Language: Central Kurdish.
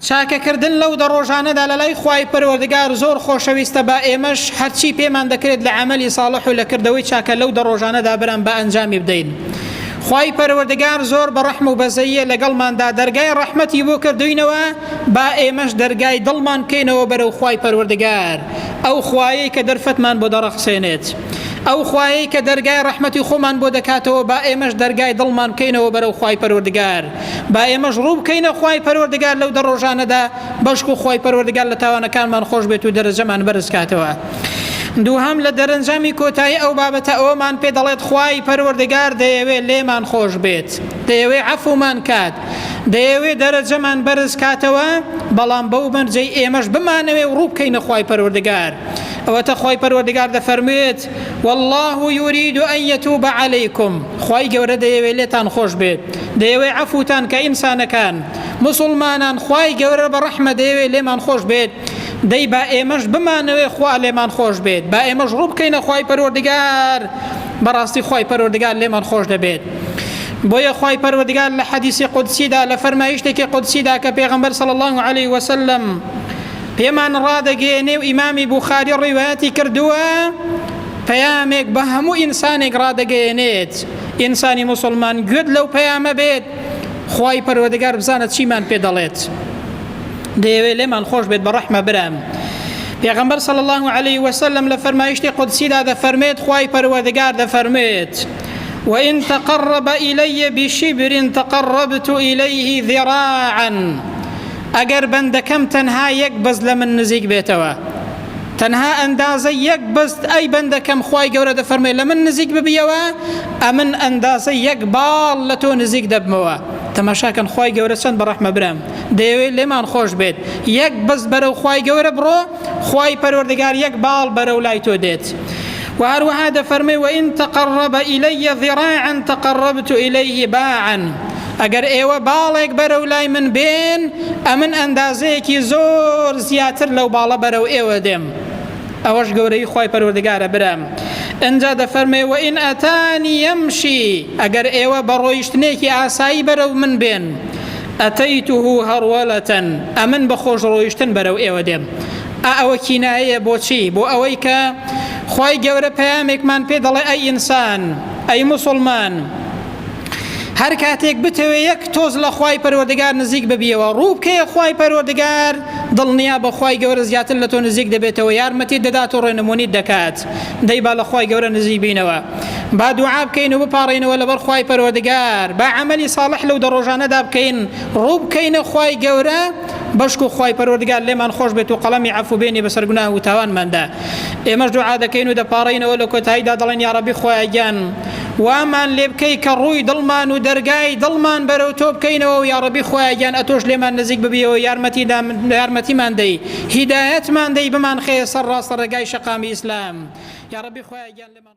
چاکەکردن لەو دەڕۆژانەدا لە لای خوای پەروەردگار زۆر خۆشەویستە بە ئێمەش هەرچی پێمان دەکرێت لە عەمەلی ساڵح و لە کردەوەی چاکە لەو دەڕۆژانەدا بران بە ئەنجامی بدەین. خوای پەروەردگار زۆر بە ڕەحم و بەزەیە لەگەڵماندا دەرگای ڕەحمەتی بۆ کردوینەوە با ئێمەش دەرگای دڵمان بکەینەوە بەرەو خوای پەروەردگار، ئەو خوایەی کە دەرفەتمان بۆ دەڕەخسێنێت، ئەو خوایەی کە دەرگای ڕەحمەتی خۆمان بۆ دەکاتەوە با ئێمەش دەرگای دڵمان بکەینەوە بەرەو خوای پەروەردگار، با ئێمەش ڕوو بکەینە خوای پەروەردگار لەو دەڕۆژانەدا بەشک و خوای پەروەردگار لە تاوانەکانمان خۆش بێت و دەرەجەمان بەرز کاتەوە. دووهەم لە دەرەنجامی کۆتایی ئەو بابەتە ئەوەمان پێ دەڵێت خوای پەروەردگار دەیەوێت لێمان خۆش بێت، دەیەوێت عەفومان کات، دەیەوێت دەرەجەمان بەرز کاتەوە، بەڵام بەو مەرجەی ئێمەش بمانەوێ و ڕوو بکەینە خوای پەروەردگار. ئەوەتە خوای پەروەردگار دەفەرموێت والله يريد أن يتوب عليكم، خوای گەورە دەیەوێت لێتان خۆش بێت، دەیەوێت عەفوتان کە ئینسانەکان مسلمانان خوای گەورە بە ڕەحمە دەیەوێت لێمان خۆش بێت، دەی با ئێمەش بمانەوێ خوا لێمان خۆش بێت، با ئێمەش ڕوو بکەینە خوای پەروەردگار، بەڕاستی خوای پەروەردگار لێمان خۆش دەبێت. بۆیە خوای پەروەردگار لە حەدیسی قودسیدا لە فەرمایشتێکی قودسیدا کە پێغەمبەر صلی الله عليه وسلم پێمان ڕادەگەێنێ و ئیمامی بوخاری ڕیوایەتی کردووە، پەیامێک بە هەموو ئینسانێک ڕادەگەێنێت، ئینسانی موسڵمان گوێت لەو پەیامە بێت، خوای پەروەردگار بزانێت چیمان پێ دەڵێت، دەیەوێت لێمان خۆش بێت بە ڕەحمە برام. پێغەمبەر صلی الله عليه وسلم لە فەرمایشتی قودسیدا دەفەرمێت خوای پەروەردگار دەفەرمێت وإن تقرب إلي بشبر تقربت إليه ذراعا، ئەگەر بەندەکەم تەنها یەک بەز لە من نزیک بێتەوە، تەنها ئەندازە یەک بەست ئەی بەندەکەم خوای گەورە دەفەرمێت لە من نزیک ببیەوە، ئەمن ئەندازە یەک باڵ لە تۆ نزیک دەبمەوە. تەماشاکەن خوای گەورە چەند بە ڕەحمە برام، دەیەوێت لێمان خۆش بێت، یەک بەست بەرەو خوای گەورە بڕۆ، خوای پەروەردگار یەک باڵ بەرەو لای تۆ دێت. وهروها دەفەرمێ وإن تقرب إلي ذراعا تقربت إليه باعا، ئەگەر ئێوە باڵێک بەرەو لای من بێن، ئەمن ئەندازەیەکی زۆر زیاتر لەو باڵە بەرەو ئێوە دێم. ئەوەش گەورەی خوای پەروەردگارە برام. ئەنجا دەفەرمێ وإن ئەتانی یەمشی، ئەگەر ئێوە بە ڕۆیشتنێکی ئاسایی بەرەو من بێن، ئەتەیتوه هەڕوەلەتەن، ئەمن بە خۆش ڕۆیشتن بەرەو ئێوە دێم. ئەوە کینایە بۆچی؟ بۆ ئەوەی کە خوای گەورە پەیامێکمان پێ دەڵێ ئەی ئینسان، ئەی موسڵمان، هەر کاتێک بتەوێ یەک تۆز لە خوای پەروەردگار نزیک ببیەوە، ڕوو بکەیە خوای پەروەردگار، دڵنیا بە خوای گەورە زیاتر لە تۆ نزیک دەبێتەوە، یارمەتی دەدات و ڕێنمونیت دەکات، دەی با لە خوای گەورە نزیک بینەوە، با دوعا بکەین و بپاڕێنەوە لەبەر خوای پەروەردگار، با عەمەلی ساڵح لەو دەڕۆژانەدا بکەین، ڕوو بکەینە خوای گەورە، بەشک و خوای پەروەردگار لێمان خۆش بێت و قەڵەمی عەفو بێنی بەسەر گوناه و تاوانماندا. ئێمەش دوعا دەکەین و دەپاڕێنەوە لە کۆتاییدا دەڵێن یا ڕەبی خوای گیان وامان لێ بکەی کە ڕووی دڵمان و دەرگای دڵمان بەرەو تۆ بکەینەوە و یا ڕەبی خوای گیان ئەتۆش لێمان نزیک ببیەوە، یارمەتیمان دەی، هیدایەتمان دەی، بمان خێ سەر ڕاستە ڕێگای شەقامی ئیسلام، یا ڕەبی خوای گیان لێمان